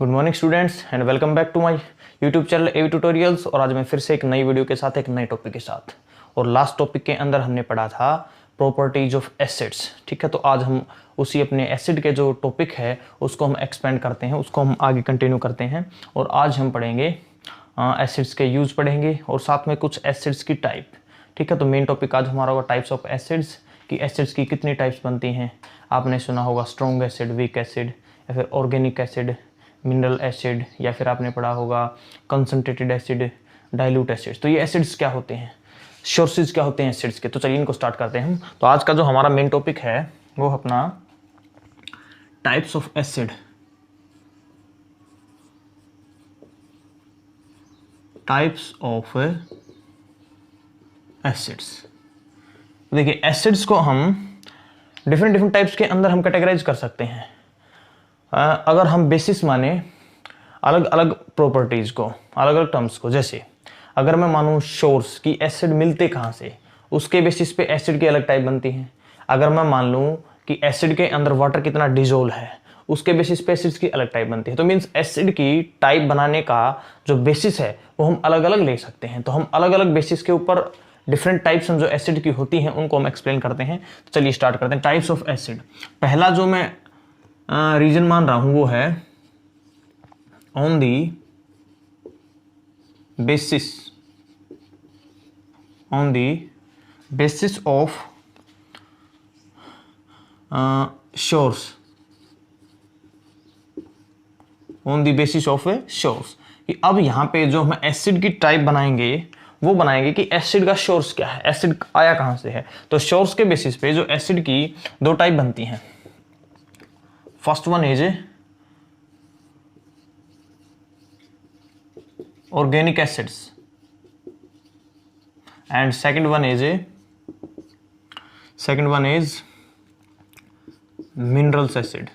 Good morning students and welcome back to my YouTube channel AV tutorials. और आज मैं फिर से एक नई वीडियो के साथ एक नए टॉपिक के साथ। और लास्ट टॉपिक के अंदर हमने पढ़ा था प्रॉपर्टीज ऑफ एसिड्स। ठीक है, तो आज हम उसी अपने एसिड के जो टॉपिक है उसको हम एक्सपेंड करते हैं, उसको हम आगे कंटिन्यू करते हैं। और आज हम पढ़ेंगे एसिड्स के यूज पढ़ेंगे और साथ में कुछ एसिड्स की टाइप। ठीक है, तो मेन टॉपिक आज हमारा होगा टाइप्स ऑफ एसिड्स, कि एसिड्स की कितनी टाइप्स बनती हैं। आपने सुना होगा स्ट्रॉन्ग एसिड, वीक एसिड, या फिर ऑर्गेनिक एसिड, मिनरल एसिड, या फिर आपने पढ़ा होगा कंसंट्रेटेड एसिड, डाइल्यूट एसिड्स। तो ये एसिड्स क्या होते हैं, सोर्सेज क्या होते हैं एसिड्स के। तो चलिए इनको स्टार्ट करते हैं हम। तो आज का जो हमारा मेन टॉपिक है वो अपना types of acid. Types of acids. देखिए एसिड्स को हम डिफरेंट टाइप्स के अंदर हम कैटेगराइज कर सकते हैं। अगर हम बेसिस माने अलग अलग प्रॉपर्टीज को, अलग अलग टर्म्स को, जैसे अगर मैं मानूं सोर्स की एसिड मिलते कहाँ से, उसके बेसिस पे एसिड की अलग टाइप बनती है। अगर मैं मान लूं कि एसिड के अंदर वाटर कितना डिजोल्व है, उसके बेसिस पे एसिड्स की अलग टाइप बनती है। तो मीन्स एसिड की टाइप बनाने का जो बेसिस है वो हम अलग अलग ले सकते हैं। तो हम अलग अलग बेसिस के ऊपर डिफरेंट टाइप्स जो एसिड की होती हैं उनको हम एक्सप्लेन करते हैं। तो चलिए स्टार्ट करते हैं। टाइप्स ऑफ एसिड, पहला जो मैं रीजन मान रहा हूं वो है on the basis of shores, on the basis of shores. कि अब यहां पे जो हम एसिड की टाइप बनाएंगे वो बनाएंगे कि एसिड का सोर्स क्या है, एसिड आया कहां से है। तो सोर्स के बेसिस पे जो एसिड की दो टाइप बनती हैं। First one is organic acids and second one is minerals acid,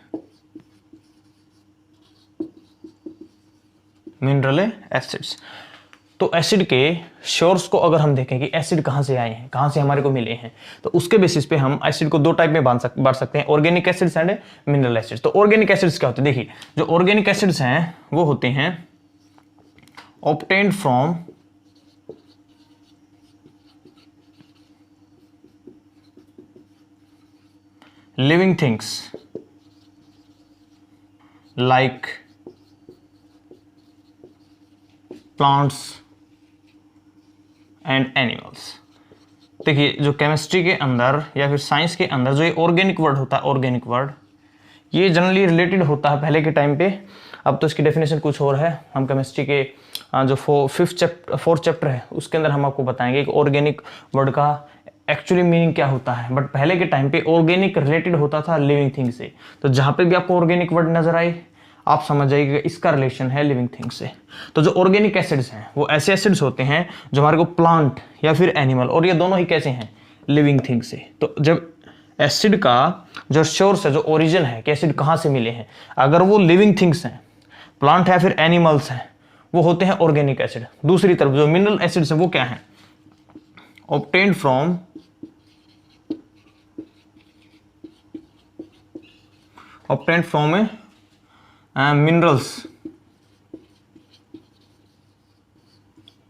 mineral acids. तो एसिड के सोर्स को अगर हम देखें कि एसिड कहां से आए हैं, कहां से हमारे को मिले हैं, तो उसके बेसिस पे हम एसिड को दो टाइप में बांट सकते हैं, organic acids and mineral acids. तो ऑर्गेनिक एसिड्स क्या होते हैं, देखिए जो ऑर्गेनिक एसिड्स हैं वो होते हैं obtained from living things like plants and animals। देखिए जो केमिस्ट्री के अंदर या फिर साइंस के अंदर जो ये ऑर्गेनिक वर्ड होता है, ऑर्गेनिक वर्ड ये जनरली रिलेटेड होता है पहले के टाइम पे। अब तो इसकी डेफिनेशन कुछ और है। हम केमिस्ट्री के जो फोर्थ चैप्टर है उसके अंदर हम आपको बताएंगे कि ऑर्गेनिक वर्ड का एक्चुअली मीनिंग क्या होता है। बट पहले के टाइम पे ऑर्गेनिक रिलेटेड होता था लिविंग थिंग से। तो जहां पे भी आपको ऑर्गेनिक वर्ड नजर आए आप समझ जाइएगा इसका रिलेशन है लिविंग थिंग से। तो जो ऑर्गेनिक एसिड्स हैं वो ऐसे एसिड्स होते हैं जो हमारे को प्लांट या फिर एनिमल, और ये दोनों ही कैसे हैं, लिविंग थिंग से। तो जब एसिड का जो सोर्स है, जो ओरिजिन है कि एसिड कहां से मिले हैं, अगर वो लिविंग थिंग्स हैं, प्लांट है, फिर एनिमल्स हैं, वो होते हैं ऑर्गेनिक एसिड। दूसरी तरफ जो मिनरल एसिड्स हैं वो क्या हैं, obtained from minerals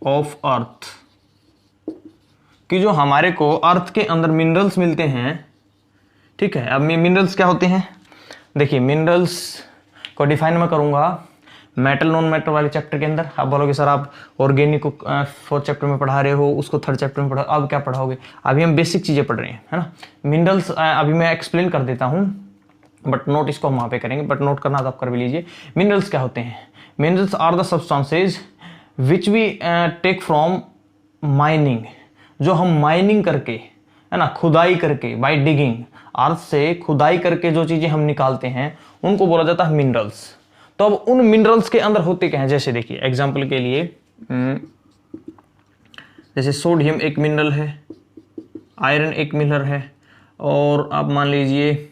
of earth. कि जो हमारे को अर्थ के अंदर मिनरल्स मिलते हैं। ठीक है, अब मिनरल्स क्या होते हैं, देखिए मिनरल्स को डिफाइन मैं करूंगा मेटल नॉन मेटल वाले चैप्टर के अंदर। आप बोलोगे सर आप ऑर्गेनिक को फोर्थ चैप्टर में पढ़ा रहे हो, उसको थर्ड चैप्टर में पढ़ा, अब क्या पढ़ाओगे। अभी हम बेसिक चीजें पढ़ रहे हैं, है ना। मिनरल्स अभी मैं एक्सप्लेन कर देता हूं, बट नोट इसको हम वहां पे करेंगे, बट नोट करना तो आप कर भी लीजिए। मिनरल्स क्या होते हैं, minerals are the substances which we take from mining. जो हम माइनिंग करके, है ना, खुदाई करके, बाय डिगिंग, अर्थ से खुदाई करके जो चीजें हम निकालते हैं उनको बोला जाता है मिनरल्स। तो अब उन मिनरल्स के अंदर होते क्या हैं, जैसे देखिए एग्जांपल के लिए जैसे सोडियम एक मिनरल है, आयरन एक मिनरल है, और आप मान लीजिए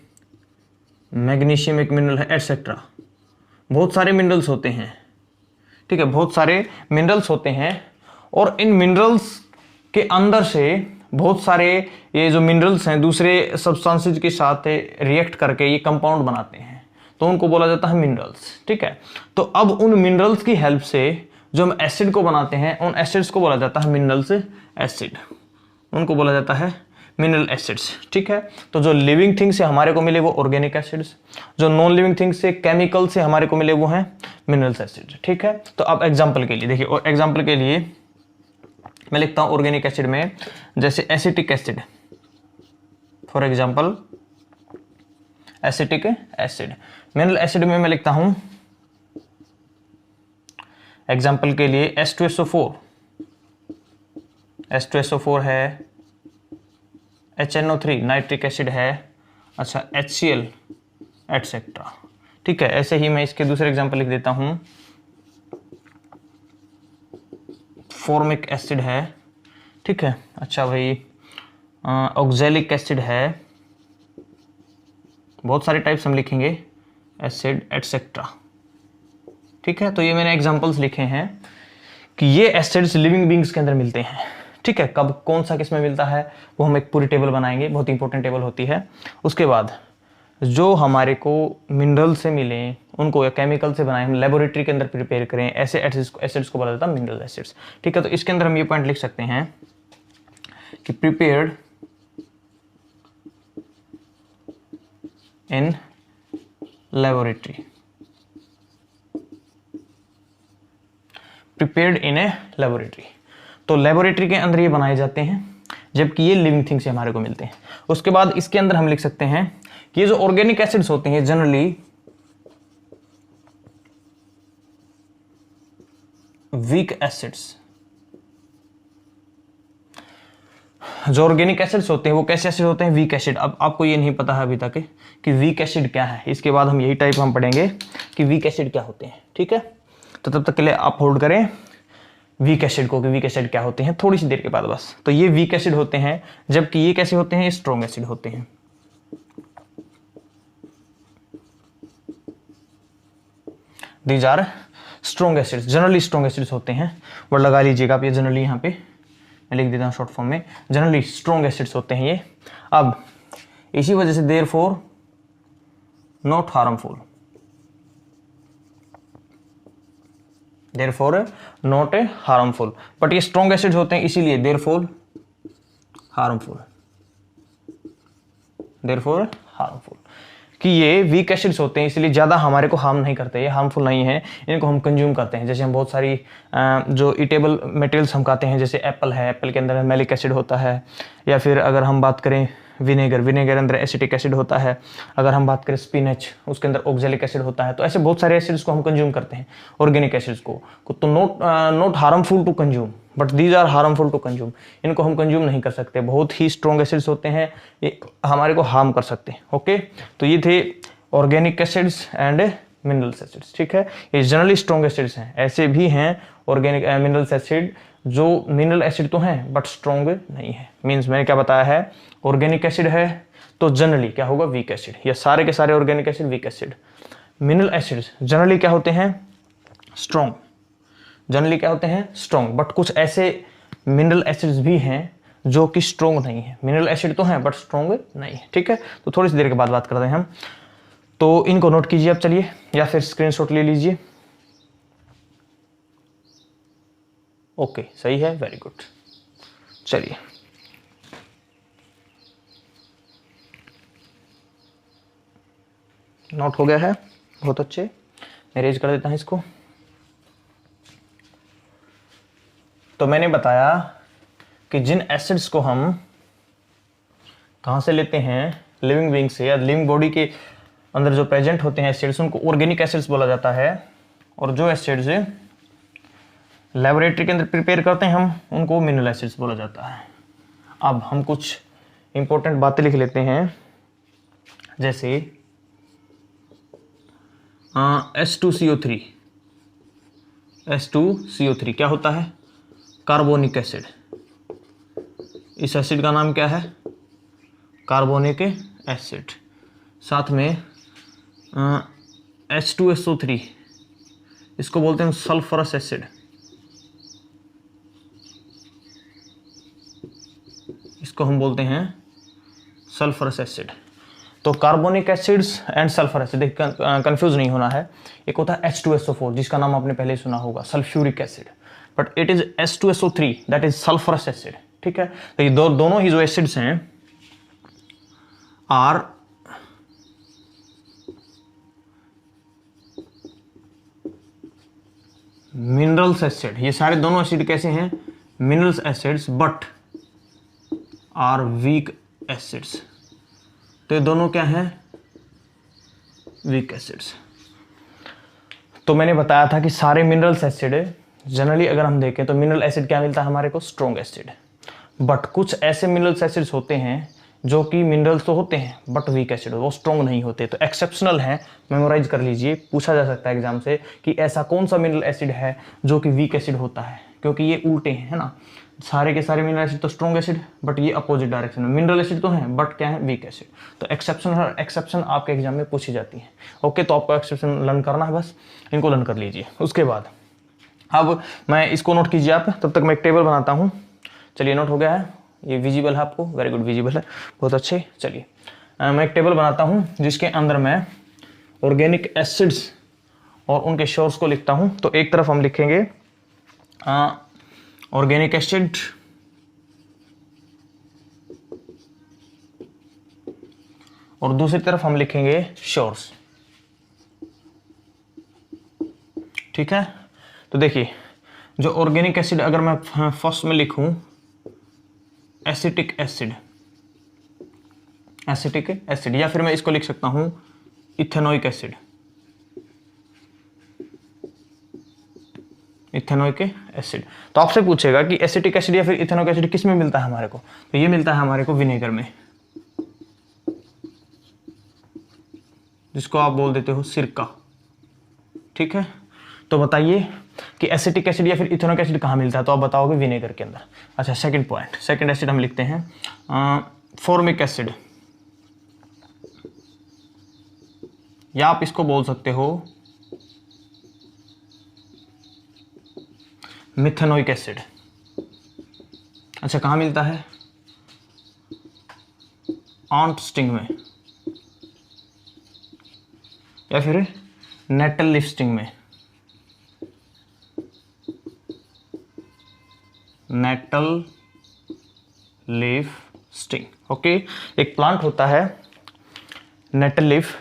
मैग्नीशियम एक मिनरल है, एटसेट्रा। बहुत सारे मिनरल्स होते हैं। ठीक है, बहुत सारे मिनरल्स होते हैं और इन मिनरल्स के अंदर से बहुत सारे ये जो मिनरल्स हैं दूसरे सब्सटेंसेज के साथ रिएक्ट करके ये कंपाउंड बनाते हैं। तो उनको बोला जाता है मिनरल्स। ठीक है, तो अब उन मिनरल्स की हेल्प से जो हम एसिड को बनाते हैं, उन एसिड्स को बोला जाता है मिनरल्स एसिड, उनको बोला जाता है मिनरल एसिड्स। ठीक है, तो जो लिविंग थिंग से हमारे को मिले वो ऑर्गेनिक एसिड्स, जो नॉन लिविंग थिंग से केमिकल से हमारे को मिले वो हैं मिनरल्स एसिड्स। ठीक है, तो अब एग्जांपल के लिए देखिए, और एग्जांपल के लिए मैं लिखता हूं ऑर्गेनिक एसिड में, जैसे acetic acid, for example acetic acid. Mineral acid में मैं लिखता हूं एग्जांपल के लिए H2SO4, H2SO4 है, HNO3 नाइट्रिक एसिड है, अच्छा HCl एटसेट्रा। ठीक है, ऐसे ही मैं इसके दूसरे एग्जांपल लिख देता हूं, फॉर्मिक एसिड है। ठीक है, अच्छा भाई ऑक्जेलिक एसिड है, बहुत सारे टाइप्स हम लिखेंगे, एसिड एटसेट्रा। ठीक है, तो ये मैंने एग्जांपल्स लिखे हैं कि ये एसिड्स लिविंग बींग्स के अंदर मिलते हैं। ठीक है, कब कौन सा किस में मिलता है वो हम एक पूरी टेबल बनाएंगे, बहुत इंपॉर्टेंट टेबल होती है। उसके बाद जो हमारे को मिनरल से मिले उनको या केमिकल से बनाए, हम लेबोरेटरी के अंदर प्रिपेयर करें, ऐसे एसिड्स को बोला जाता है मिनरल एसिड्स। ठीक है, तो इसके अंदर हम ये पॉइंट लिख सकते हैं कि prepared in laboratory, prepared in a laboratory, तो लेबोरेटरी के अंदर ये बनाए जाते हैं, जबकि ये लिविंग थिंग से हमारे को मिलते हैं। उसके बाद इसके अंदर हम लिख सकते हैं कि ये जो ऑर्गेनिक एसिड्स होते हैं जनरली वीक एसिड्स, जो ऑर्गेनिक एसिड्स होते हैं वो कैसे एसिड होते हैं, वीक एसिड। अब आपको ये नहीं पता है अभी तक कि वीक एसिड क्या है, इसके बाद हम यही टाइप हम पढ़ेंगे कि वीक एसिड क्या होते हैं। ठीक है, तो तब तक के लिए आप होल्ड करें वीक एसिड को, कि वीक एसिड क्या होते हैं, थोड़ी सी देर के बाद बस। तो ये वीक एसिड होते हैं, जबकि ये कैसे होते हैं, स्ट्रॉन्ग एसिड होते हैं। These are strong acids, generally strong acids होते हैं। वर्ड लगा लीजिएगा आप, ये जनरली यहाँ पे मैं लिख देता हूँ शॉर्ट फॉर्म में, जनरली स्ट्रॉन्ग एसिड्स होते हैं ये। अब इसी वजह से therefore not harmful, therefore not a harmful, but ये स्ट्रॉन्ग एसिड्स होते हैं इसीलिए देयरफॉर हार्मफुल, देयरफॉर हार्मफुल, कि ये वीक एसिड्स होते हैं इसलिए ज़्यादा हमारे को हार्म नहीं करते, ये हार्मफुल नहीं है, इनको हम कंज्यूम करते हैं। जैसे हम बहुत सारी जो ईटेबल मटेरियल्स हम खाते हैं, जैसे एप्पल है, एप्पल के अंदर मैलिक एसिड होता है, या फिर अगर हम बात करें विनेगर, विनेगर अंदर एसिटिक एसिड होता है, अगर हम बात करें स्पिनच, उसके अंदर ऑक्जेलिक एसिड होता है। तो ऐसे बहुत सारे एसिड्स को हम कंज्यूम करते हैं, ऑर्गेनिक एसिड्स को। तो not harmful to consume, but these are harmful to consume, इनको हम कंज्यूम नहीं कर सकते, बहुत ही स्ट्रॉन्ग एसिड्स होते हैं, ये हमारे को हार्म कर सकते हैं। ओके, तो ये थे organic acids and minerals acids. ठीक है, ये जनरली स्ट्रॉन्ग एसिड्स हैं। ऐसे भी हैं ऑर्गेनिक मिनरल्स एसिड जो मिनरल एसिड तो हैं बट स्ट्रॉन्ग नहीं है। मीन्स मैंने क्या बताया है, ऑर्गेनिक एसिड है तो जनरली क्या होगा, वीक एसिड, या सारे के सारे organic acid weak acid. Mineral acids generally क्या होते हैं, स्ट्रॉन्ग, जनरली क्या होते हैं, स्ट्रॉन्ग, बट कुछ ऐसे मिनरल एसिड्स भी हैं जो कि स्ट्रॉन्ग नहीं है। मिनरल एसिड तो हैं बट स्ट्रॉन्ग नहीं है। ठीक है, तो थोड़ी सी देर के बाद बात करते हैं हम, तो इनको नोट कीजिए आप, चलिए, या फिर स्क्रीनशॉट ले लीजिए। ओके, सही है, वेरी गुड। चलिए, नोट हो गया है, बहुत अच्छे। मैं रेज कर देता हूं इसको। तो मैंने बताया कि जिन एसिड्स को हम कहां से लेते हैं, लिविंग बीइंग से, या लिविंग बॉडी के अंदर जो प्रेजेंट होते हैं एसिड्स, उनको ऑर्गेनिक एसिड्स बोला जाता है। और जो एसिड्स लेबोरेटरी के अंदर प्रिपेयर करते हैं हम, उनको मिनरल एसिड्स बोला जाता है। अब हम कुछ इंपॉर्टेंट बातें लिख लेते हैं, जैसे H2CO3, H2CO3 क्या होता है, कार्बोनिक एसिड। इस एसिड का नाम क्या है, कार्बोनिक एसिड। साथ में H2SO3, इसको बोलते हैं सल्फरस एसिड, इसको हम बोलते हैं सल्फरस एसिड। तो carbonic acids and sulphur acid, confuse नहीं होना है। एक होता है H2SO4 जिसका नाम आपने पहले सुना होगा, sulphuric acid, but it is H2SO3 that is sulphurous acid. ठीक है, तो ये दोनों ही जो एसिड्स हैं आर मिनरल्स एसिड। ये सारे दोनों एसिड कैसे हैं? Minerals acids, but are weak acids. तो ये दोनों क्या हैं? Weak acids. तो मैंने बताया था कि सारे मिनरल्स एसिड जनरली अगर हम देखें तो मिनरल एसिड क्या मिलता है हमारे को? Strong acid. बट कुछ ऐसे मिनरल्स एसिड्स होते हैं जो कि मिनरल्स तो होते हैं बट वीक एसिड, वो स्ट्रॉन्ग नहीं होते, तो एक्सेप्शनल है। मेमोराइज कर लीजिए, पूछा जा सकता है एग्जाम से कि ऐसा कौन सा मिनरल एसिड है जो कि वीक एसिड होता है, क्योंकि ये उल्टे हैं, है ना। सारे के सारे मिनरल एसिड तो स्ट्रॉन्ग एसिड, बट ये अपोजिट डायरेक्शन में मिनरल एसिड तो हैं बट क्या है? Weak acid. तो एक्सेप्शन आपके एग्जाम में पूछी जाती है। ओके, तो आपको एक्सेप्शन लर्न करना है, बस इनको लर्न कर लीजिए। उसके बाद अब मैं इसको नोट कीजिए आप, तब तक मैं एक टेबल बनाता हूँ। चलिए, नोट हो गया है, ये विजिबल है आपको? वेरी गुड, विजिबल है, बहुत अच्छे। चलिए मैं एक टेबल बनाता हूँ जिसके अंदर मैं ऑर्गेनिक एसिड्स और उनके सोर्स को लिखता हूँ। तो एक तरफ हम लिखेंगे ऑर्गेनिक एसिड, और दूसरी तरफ हम लिखेंगे सोर्स। ठीक है, तो देखिए जो ऑर्गेनिक एसिड अगर मैं फर्स्ट में लिखूं एसिटिक एसिड, एसिटिक एसिड, या फिर मैं इसको लिख सकता हूं इथेनोइक एसिड, इथेनोइक एसिड। तो आपसे पूछेगा कि एसिटिक एसिड या फिर इथेनोइक एसिड किस में मिलता है हमारे को? तो ये मिलता है हमारे को विनेगर में, जिसको आप बोल देते हो सिरका। ठीक है, तो बताइए कि एसिटिक एसिड या फिर इथेनोइक एसिड कहाँ मिलता है? तो आप बताओगे विनेगर के अंदर। अच्छा, सेकंड पॉइंट, सेकंड एसिड हम लिखते हैं फॉर्मिक एसिड, या आप इसको बोल सकते हो मिथेनोइक एसिड। अच्छा, कहाँ मिलता है? आंट स्टिंग में, या फिर नेटल लीफ स्टिंग में, नेटल लीफ स्टिंग। ओके, एक प्लांट होता है नेटल लीफ,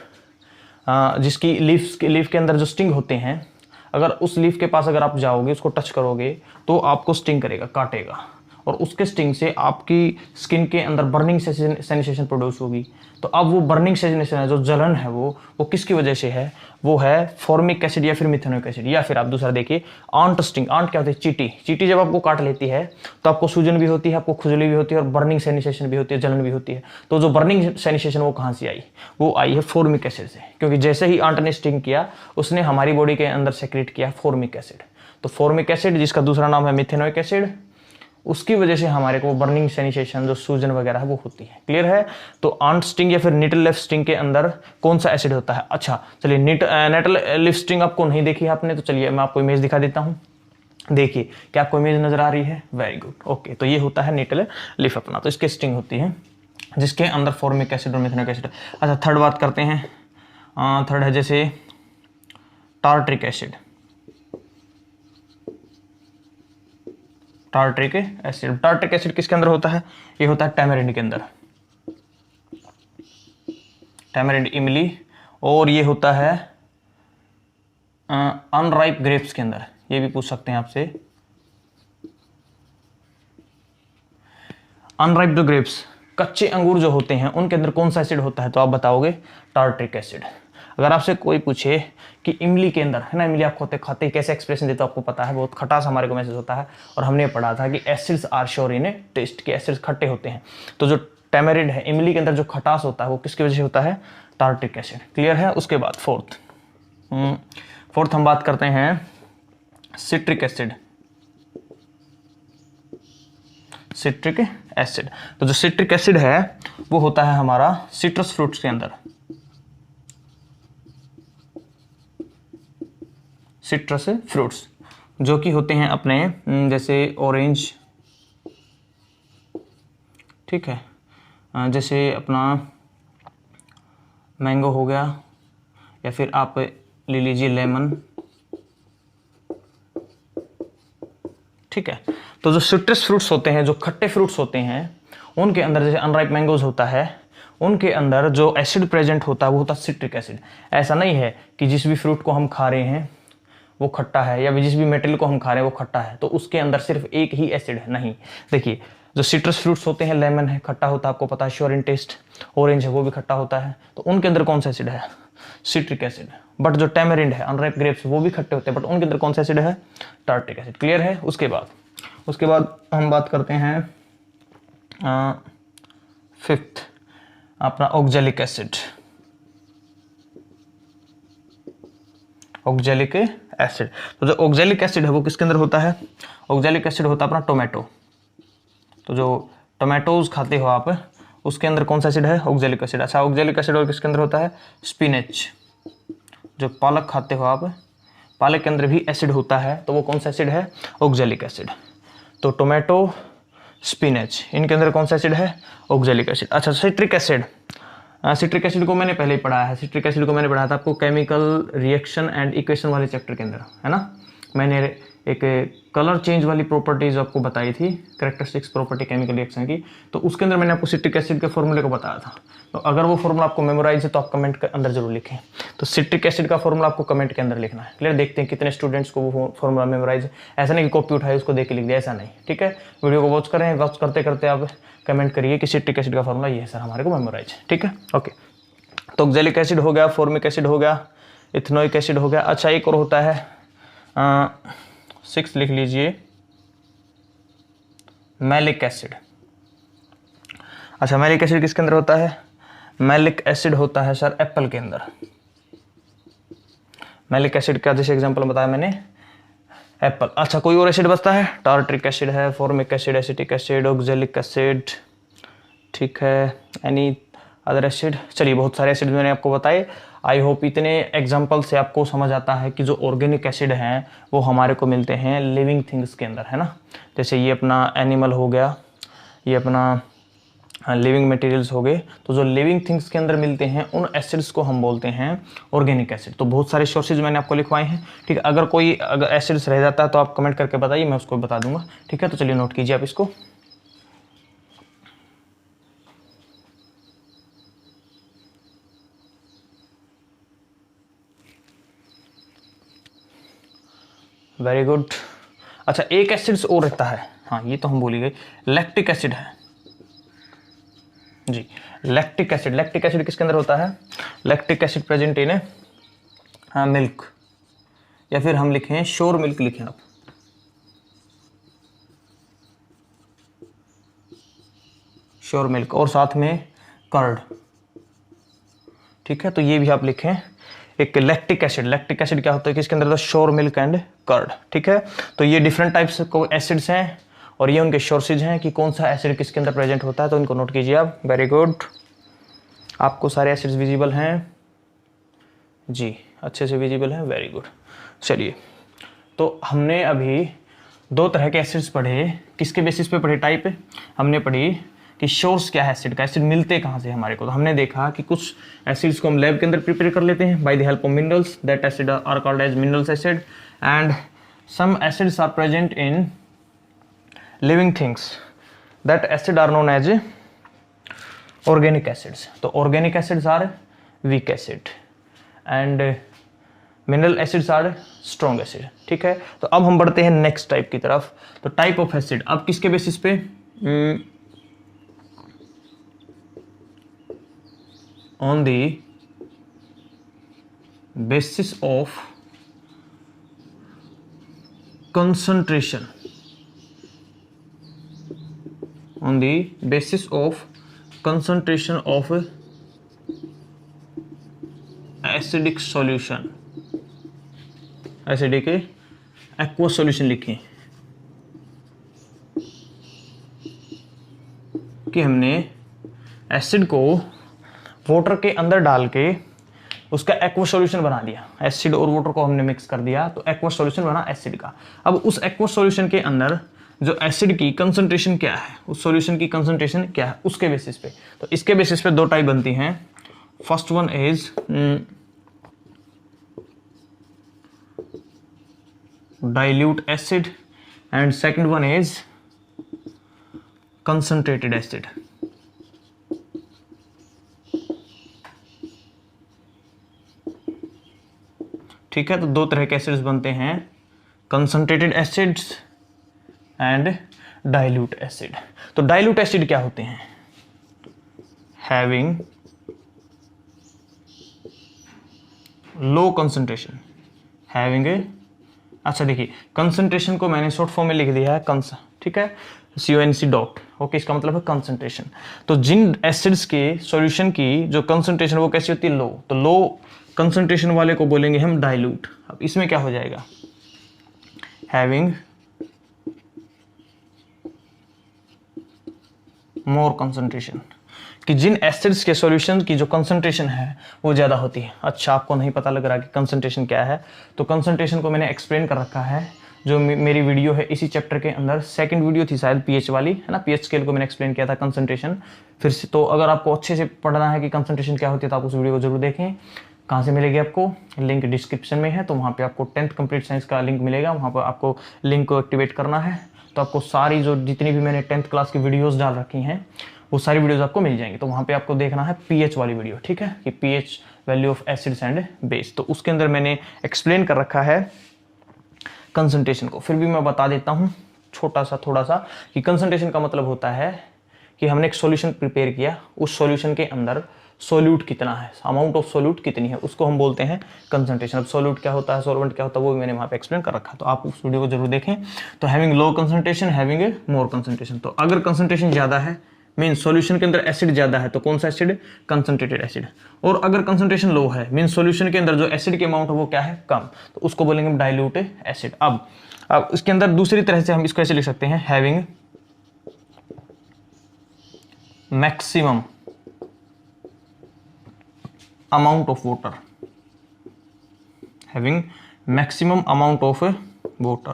जिसकी लीफ के अंदर जो स्टिंग होते हैं, अगर उस लीफ के पास अगर आप जाओगे, उसको टच करोगे तो आपको स्टिंग करेगा, काटेगा, और उसके स्टिंग से आपकी स्किन के अंदर बर्निंग सेंसेशन प्रोड्यूस होगी। तो अब वो बर्निंग सेंसेशन है, जो जलन है, वो किसकी वजह से है? वो है फॉर्मिक एसिड या फिर मिथेनोइक एसिड। या फिर आप दूसरा देखिए आंट स्टिंग। आंट क्या होती है? चींटी। चींटी जब आपको काट लेती है तो आपको सूजन भी होती है, आपको खुजली भी होती है, और बर्निंग सेंसेशन भी होती है, जलन भी होती है। तो जो बर्निंग सेंसेशन वो कहाँ से आई? वो आई है फॉर्मिक एसिड से, क्योंकि जैसे ही आंट ने स्टिंग किया उसने हमारी बॉडी के अंदर सेक्रेट किया फॉर्मिक एसिड। तो फॉर्मिक एसिड, जिसका दूसरा नाम है मिथेनोइक एसिड, उसकी वजह से हमारे को बर्निंग सेंसेशन, जो सूजन वगैरह है, वो होती है। क्लियर है? तो आंट स्टिंग या फिर नेटल लीफ स्टिंग के अंदर कौन सा एसिड होता है? अच्छा चलिए, नेटल लीफ स्टिंग आपको नहीं देखी है आपने, तो चलिए मैं आपको इमेज दिखा देता हूँ। देखिए, क्या आपको इमेज नजर आ रही है? Very good. ओके, तो ये होता है नेटल लीफ अपना, तो इसके स्टिंग होती है जिसके अंदर फॉर्मिक एसिड और मिथेनोइक एसिड। अच्छा, थर्ड बात करते हैं। थर्ड है जैसे tartaric acid, tartaric acid. Tartaric acid किसके अंदर होता है? ये होता है टैमरिंड के अंदर, टैमरिंड, इमली, और ये होता है अनराइप ग्रेप्स के अंदर। ये भी पूछ सकते हैं आपसे, अनराइप जो ग्रेप्स, कच्चे अंगूर जो होते हैं, उनके अंदर कौन सा एसिड होता है? तो आप बताओगे टार्ट्रिक एसिड। अगर आपसे कोई पूछे कि इमली के अंदर, है ना, इमली आप खाते ही कैसे एक्सप्रेशन देते हो आपको पता है, बहुत खटास हमारे को महसूस होता है, और हमने पढ़ा था कि acids are sour in taste, के एसिड्स खट्टे होते हैं। तो जो टैमरिंड है, इमली के अंदर जो खटास होता है, वो किसकी वजह से होता है? Tartaric acid. क्लियर है? उसके बाद फोर्थ हम बात करते हैं सिट्रिक एसिड, सिट्रिक एसिड। तो जो सिट्रिक एसिड है वो होता है हमारा सिट्रस फ्रूट्स के अंदर, सिट्रस फ्रूट्स, जो कि होते हैं अपने जैसे ऑरेंज, ठीक है, जैसे अपना मैंगो हो गया, या फिर आप ले लीजिए लेमन। ठीक है, तो जो सिट्रस फ्रूट्स होते हैं, जो खट्टे फ्रूट्स होते हैं, उनके अंदर जैसे अनराइप मैंगोज होता है, उनके अंदर जो एसिड प्रेजेंट होता है वो होता है सिट्रिक एसिड। ऐसा नहीं है कि जिस भी फ्रूट को हम खा रहे हैं वो खट्टा है, या जिस भी मेटल को हम खा रहे हैं वो खट्टा है, तो उसके अंदर सिर्फ एक ही एसिड है, नहीं। देखिए, जो सिट्रस फ्रूट्स होते हैं, लेमन है खट्टा होता है, आपको पता है, श्योर इन टेस्ट। ऑरेंज है वो भी खट्टा होता है, तो उनके अंदर कौन सा एसिड है? Citric acid. बट जो टैमरिंड है, अनराइप ग्रेप्स, वो भी खट्टे होते हैं, बट उनके अंदर कौन सा एसिड है? Tartaric acid. क्लियर है? उसके बाद हम बात करते हैं फिफ्थ, अपना ऑक्जेलिक एसिड। ऑक्जेलिक एसिड, तो जो ऑक्जेलिक एसिड है वो किसके अंदर होता है? ऑक्जेलिक एसिड होता है अपना टोमेटो। तो जो टोमेटोज खाते हो आप, उसके अंदर कौन सा एसिड है? Oxalic acid. अच्छा, ऑक्जेलिक एसिड और किसके अंदर होता है? स्पिनच। जो पालक खाते हो आप, पालक के अंदर भी एसिड होता है, तो वो कौन सा एसिड है? Oxalic acid. तो टोमेटो, स्पिनच, इनके अंदर कौन सा एसिड है? Oxalic acid. अच्छा, सिट्रिक एसिड। सिट्रिक एसिड को मैंने पहले ही पढ़ा है। सिट्रिक एसिड को मैंने पढ़ा था आपको केमिकल रिएक्शन एंड इक्वेशन वाले चैप्टर के अंदर, है ना। मैंने एक कलर चेंज वाली प्रॉपर्टीज आपको बताई थी, कैरेक्टरिस्टिक्स प्रॉपर्टी केमिकल रिएक्शन की, तो उसके अंदर मैंने आपको सिट्रिक एसिड के फॉर्मूले को बताया था। तो अगर वो फॉर्मूला आपको मेमोराइज है तो आप कमेंट के अंदर जरूर लिखें। तो सिट्रिक एसिड का फॉर्मूला आपको कमेंट के अंदर लिखना है। क्लियर? देखते हैं कितने स्टूडेंट्स को वो फॉर्मूला मेमोराइज है। ऐसा नहीं कि कॉपी उठाए उसको देख के लिख दिया, ऐसा नहीं। ठीक है, वीडियो को वॉच करें, वॉच करते करते आप कमेंट करिए कि सिट्रिक एसिड का फॉर्मूला ये है सर, हमारे को मेमोराइज है। ठीक है, ओके। तो ऑक्जेलिक एसिड हो गया, फॉर्मिक एसिड हो गया, इथेनोइक एसिड हो गया। अच्छा, एक और होता है 6 लिख लीजिए, मैलिक एसिड। अच्छा, मैलिक एसिड किसके अंदर होता है? मैलिक एसिड होता है सर एप्पल के अंदर। मैलिक एसिड का जैसे एग्जांपल बताया मैंने, एप्पल। अच्छा, कोई और एसिड बचता है? टार्ट्रिक एसिड है, formic acid, acetic acid, oxalic acid. ठीक है, एनी अदर एसिड? चलिए, बहुत सारे एसिड मैंने आपको बताए। आई होप इतने एग्जाम्पल से आपको समझ आता है कि जो ऑर्गेनिक एसिड हैं वो हमारे को मिलते हैं लिविंग थिंग्स के अंदर, है ना। जैसे ये अपना एनिमल हो गया, ये अपना लिविंग मटेरियल्स हो गए। तो जो लिविंग थिंग्स के अंदर मिलते हैं उन एसिड्स को हम बोलते हैं ऑर्गेनिक एसिड। तो बहुत सारे सोर्सेज मैंने आपको लिखवाए हैं। ठीक है, अगर एसिड्स रह जाता है तो आप कमेंट करके बताइए, मैं उसको बता दूंगा। ठीक है, तो चलिए नोट कीजिए आप इसको। Very good. अच्छा, एक एसिड्स और रहता है, हाँ ये तो हम भूल ही गए, लैक्टिक एसिड है जी। लैक्टिक एसिड, लैक्टिक एसिड किसके अंदर होता है? Lactic acid present in milk, या फिर हम लिखें श्योर मिल्क, लिखें आप। श्योर मिल्क, और साथ में कर्ड। ठीक है, तो ये भी आप लिखें एक लैक्टिक एसिड। लैक्टिक एसिड क्या होता है कि इसके अंदर होता है श्योर मिल्क एंड कर्ड। ठीक है, तो ये डिफरेंट टाइप्स को एसिड्स हैं और ये उनके सोर्सेज हैं कि कौन सा एसिड किसके अंदर प्रेजेंट होता है, तो इनको नोट कीजिए आप। वेरी गुड, आपको सारे एसिड्स विजिबल हैं जी, अच्छे से विजिबल हैं, वेरी गुड। चलिए, तो हमने अभी 2 तरह के एसिड्स पढ़े। किसके बेसिस पे पढ़े? टाइप। हमने पढ़ी कि सोर्स क्या है एसिड का, एसिड मिलते कहाँ से हमारे को। तो हमने देखा कि कुछ एसिड्स को हम लैब के अंदर प्रिपेयर कर लेते हैं by the help of minerals, that acid are called as minerals acid, and some acids are present in living things, that acid are known as organic acids. तो organic acids are weak acid and mineral acids are strong acid. ठीक है, तो अब हम बढ़ते हैं next type की तरफ। तो टाइप ऑफ एसिड, अब किसके बेसिस पे? on the basis of concentration, on the basis of concentration of acidic solution, acidic aqueous solution लिखें कि हमने एसिड को वाटर के अंदर डाल के उसका एक्वस सॉल्यूशन बना दिया। एसिड और वाटर को हमने मिक्स कर दिया तो एक्वस सॉल्यूशन बना एसिड का। अब उस एक्वस सॉल्यूशन के अंदर जो एसिड की कंसंट्रेशन क्या है, उस सॉल्यूशन की कंसंट्रेशन क्या है, उसके बेसिस पे। तो इसके बेसिस पे 2 टाइप बनती हैं, first one is dilute acid and second one is concentrated acid. ठीक है, तो दो तरह के एसिड्स बनते हैं, concentrated acids and dilute acid. तो डाइल्यूट एसिड क्या होते हैं? Having low concentration, having a, अच्छा देखिए कंसंट्रेशन को मैंने शॉर्ट फॉर्म में लिख दिया है कंस, ठीक है, CONC डॉट, ओके, इसका मतलब है कंसंट्रेशन। तो जिन एसिड्स के सॉल्यूशन की जो कंसंट्रेशन वो कैसी होती है? लो। तो लो कंसंट्रेशन वाले को बोलेंगे हम डाइल्यूट। अब इसमें क्या हो जाएगा? हैविंग मोर कंसंट्रेशन, कि जिन एसिड्स के सॉल्यूशन की जो कंसंट्रेशन है वो ज़्यादा होती है। अच्छा, आपको नहीं पता लग रहा कि कंसंट्रेशन क्या है? तो कंसंट्रेशन को मैंने एक्सप्लेन कर रखा है, जो मेरी वीडियो है इसी चैप्टर के अंदर, सेकंड वीडियो थी शायद पीएच वाली, है ना, पीएच स्केल को मैंने एक्सप्लेन किया था कंसंट्रेशन। फिर से तो अगर आपको अच्छे से पढ़ना है कि कंसंट्रेशन क्या होती है तो आप उस वीडियो को जरूर देखें। कहाँ से मिलेगी आपको? लिंक डिस्क्रिप्शन में है, तो वहाँ पे आपको 10th कंप्लीट साइंस का लिंक मिलेगा, वहाँ पर आपको लिंक को एक्टिवेट करना है, तो आपको सारी जो जितनी भी मैंने 10th क्लास की वीडियोस डाल रखी हैं वो सारी वीडियोस आपको मिल जाएंगी। तो वहाँ पे आपको देखना है पीएच वाली वीडियो, ठीक है, कि pH value of acids and base, तो उसके अंदर मैंने एक्सप्लेन कर रखा है कंसंट्रेशन को। फिर भी मैं बता देता हूँ छोटा सा थोड़ा सा, कि कंसंट्रेशन का मतलब होता है कि हमने एक सॉल्यूशन प्रिपेयर किया, उस सॉल्यूशन के अंदर सोल्यूट कितना है, अमाउंट ऑफ सोल्यूट कितनी है, उसको हम बोलते हैं कंसंट्रेशन। अब सोल्यूट क्या होता है, सॉल्वेंट क्या होता है, वो भी मैंने वहाँ पे एक्सप्लेन कर रखा है, तो आप उस वीडियो को जरूर देखें। तो having low concentration, having a more concentration. तो अगर कंसंट्रेशन ज़्यादा है मीन सॉल्यूशन के अंदर एसिड ज़्यादा है, तो कौन सा एसिड? Concentrated acid. और अगर कंसंट्रेशन लो है मीन सॉल्यूशन के अंदर जो एसिड के अमाउंट है वो क्या है? कम, तो उसको बोलेंगे डाइल्यूट एसिड। अब इसके अंदर दूसरी तरह से हम इसको ऐसे लिख सकते हैं, having maximum amount of water, having maximum amount of water,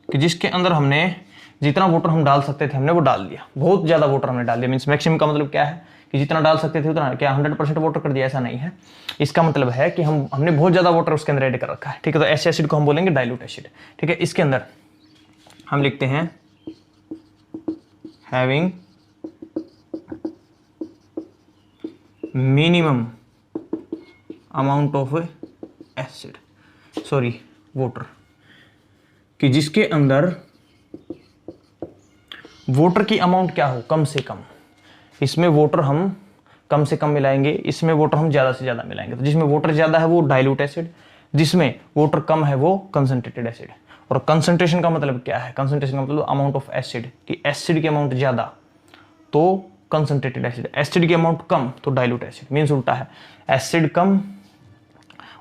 कि जिसके अंदर हमने जितना वाटर हम डाल सकते थे हमने वो डाल दिया, बहुत ज़्यादा वाटर हमने डाल दिया। मीन्स मैक्सिमम का मतलब क्या है कि जितना डाल सकते थे उतना, क्या 100% वाटर कर दिया? ऐसा नहीं है, इसका मतलब है कि हमने बहुत ज़्यादा वाटर उसके अंदर ऐड कर रखा है, ठीक है। तो ऐसे एसिड को हम बोलेंगे डाइल्यूट एसिड, ठीक है। इसके अंदर हम लिखते हैं having minimum amount of acid, sorry water, कि जिसके अंदर वाटर की अमाउंट क्या हो? कम से कम। इसमें वाटर हम कम से कम मिलाएंगे, इसमें वाटर हम ज़्यादा से ज़्यादा मिलाएंगे। तो जिसमें वाटर ज़्यादा है वो डाइल्यूट एसिड, जिसमें वाटर कम है वो कंसंट्रेटेड एसिड। और कंसंट्रेशन का मतलब क्या है? कंसंट्रेशन का मतलब अमाउंट ऑफ एसिड, कि एसिड की अमाउंट ज़्यादा तो कंसंट्रेटेड एसिड, एसिड की अमाउंट कम तो डाइल्यूट एसिड। मीन्स उल्टा है, एसिड कम